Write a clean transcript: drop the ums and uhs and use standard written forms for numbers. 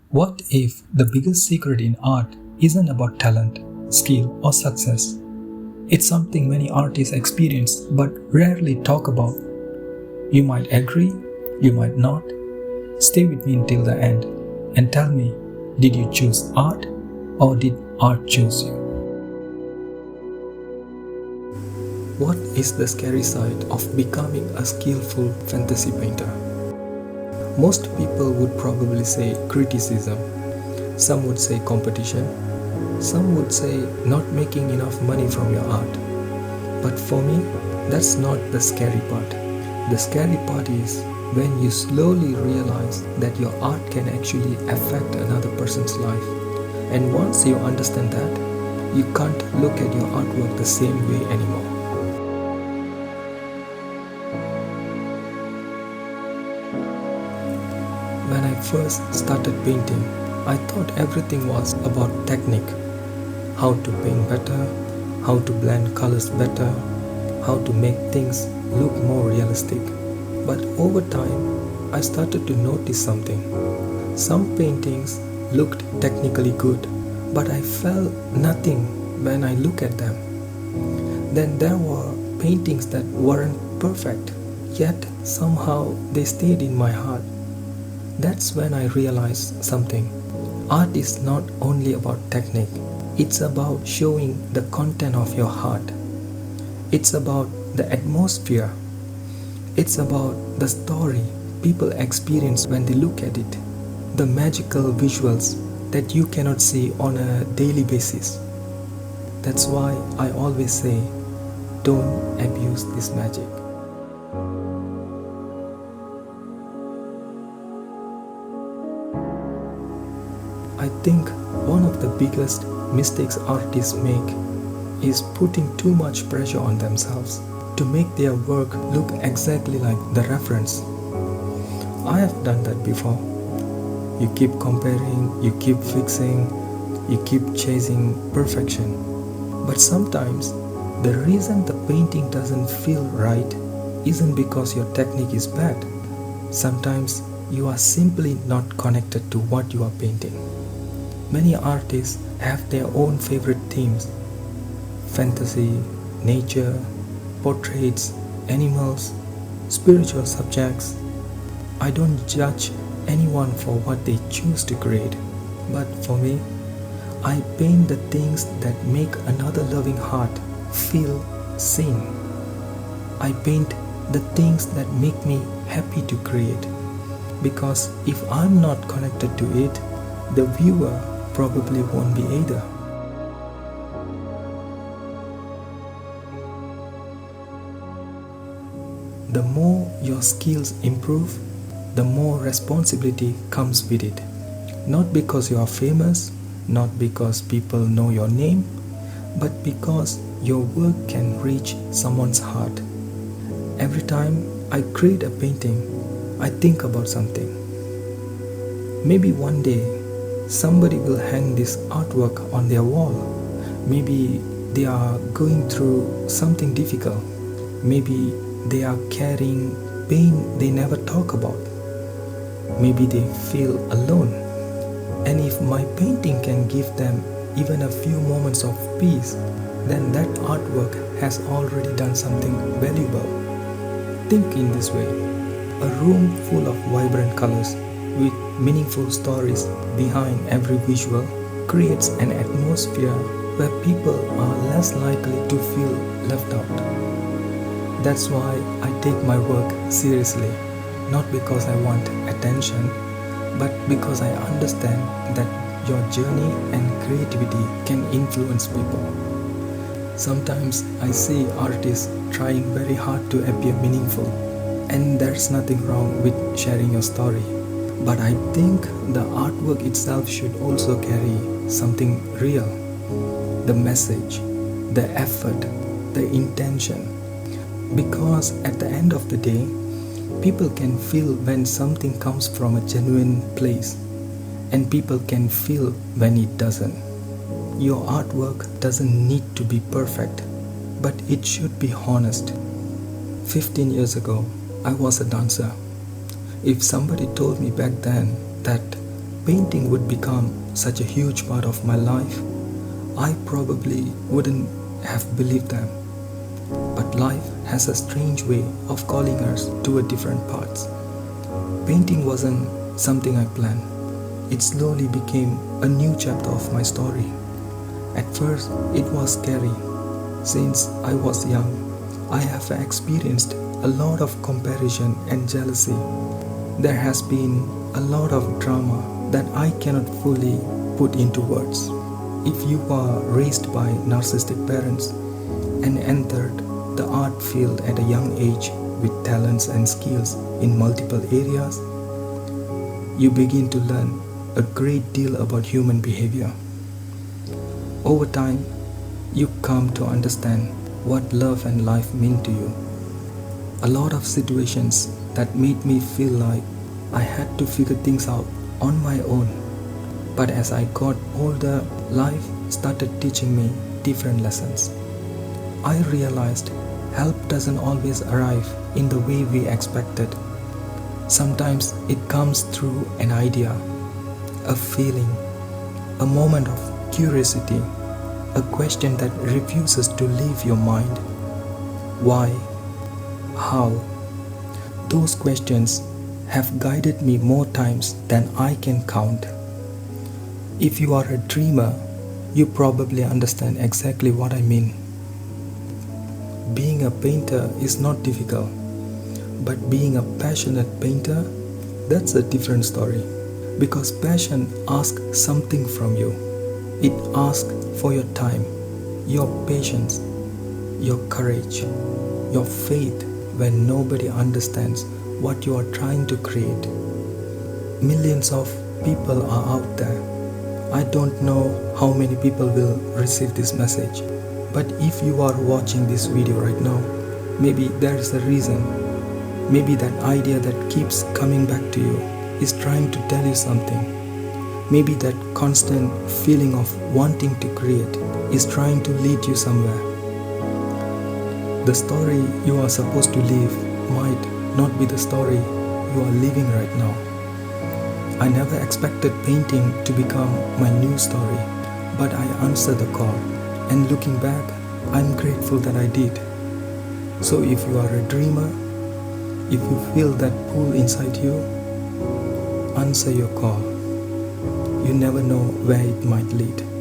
What if the biggest secret in art isn't about talent, skill, or success? It's something many artists experience but rarely talk about. You might agree, you might not. Stay with me until the end and tell me, did you choose art or did art choose you? What is the scary side of becoming a skillful fantasy painter? Most people would probably say criticism. Some would say competition. Some would say not making enough money from your art. But for me, that's not the scary part. The scary part is when you slowly realize that your art can actually affect another person's life. And once you understand that, you can't look at your artwork the same way anymore. When I first started painting, I thought everything was about technique. How to paint better, how to blend colors better, how to make things look more realistic. But over time, I started to notice something. Some paintings looked technically good, but I felt nothing when I look at them. Then there were paintings that weren't perfect, yet somehow they stayed in my heart. That's when I realized something. Art is not only about technique, it's about showing the content of your heart. It's about the atmosphere. It's about the story people experience when they look at it, the magical visuals that you cannot see on a daily basis. That's why I always say, don't abuse this magic. I think one of the biggest mistakes artists make is putting too much pressure on themselves to make their work look exactly like the reference. I have done that before. You keep comparing, you keep fixing, you keep chasing perfection. But sometimes the reason the painting doesn't feel right isn't because your technique is bad. Sometimes you are simply not connected to what you are painting. Many artists have their own favorite themes: fantasy, nature, portraits, animals, spiritual subjects. I don't judge anyone for what they choose to create, but for me, I paint the things that make another loving heart feel seen. I paint the things that make me happy to create, because if I'm not connected to it, the viewer probably won't be either. The more your skills improve, the more responsibility comes with it. Not because you are famous, not because people know your name, but because your work can reach someone's heart. Every time I create a painting, I think about something. Maybe one day, somebody will hang this artwork on their wall. Maybe they are going through something difficult. Maybe they are carrying pain they never talk about. Maybe they feel alone. And if my painting can give them even a few moments of peace, then that artwork has already done something valuable. Think in this way: a room full of vibrant colors with meaningful stories behind every visual creates an atmosphere where people are less likely to feel left out. That's why I take my work seriously, not because I want attention, but because I understand that your journey and creativity can influence people. Sometimes I see artists trying very hard to appear meaningful, and there's nothing wrong with sharing your story. But I think the artwork itself should also carry something real. The message, the effort, the intention. Because at the end of the day, people can feel when something comes from a genuine place, and people can feel when it doesn't. Your artwork doesn't need to be perfect, but it should be honest. 15 years ago, I was a dancer. If somebody told me back then that painting would become such a huge part of my life, I probably wouldn't have believed them. But life has a strange way of calling us to a different paths. Painting wasn't something I planned. It slowly became a new chapter of my story. At first, it was scary. Since I was young, I have experienced a lot of comparison and jealousy. There has been a lot of drama that I cannot fully put into words. If you are raised by narcissistic parents and entered the art field at a young age with talents and skills in multiple areas, you begin to learn a great deal about human behavior. Over time, you come to understand what love and life mean to you. A lot of situations that made me feel like I had to figure things out on my own. But as I got older, life started teaching me different lessons. I realized help doesn't always arrive in the way we expected. Sometimes it comes through an idea, a feeling, a moment of curiosity, a question that refuses to leave your mind. Why? How? Those questions have guided me more times than I can count. If you are a dreamer, you probably understand exactly what I mean. Being a painter is not difficult, but being a passionate painter, that's a different story. Because passion asks something from you. It asks for your time, your patience, your courage, your faith when nobody understands what you are trying to create. Millions of people are out there. I don't know how many people will receive this message, but if you are watching this video right now, maybe there is a reason. Maybe that idea that keeps coming back to you is trying to tell you something. Maybe that constant feeling of wanting to create is trying to lead you somewhere. The story you are supposed to live might not be the story you are living right now. I never expected painting to become my new story, but I answered the call, and looking back, I'm grateful that I did. So if you are a dreamer, if you feel that pull inside you, answer your call. You never know where it might lead.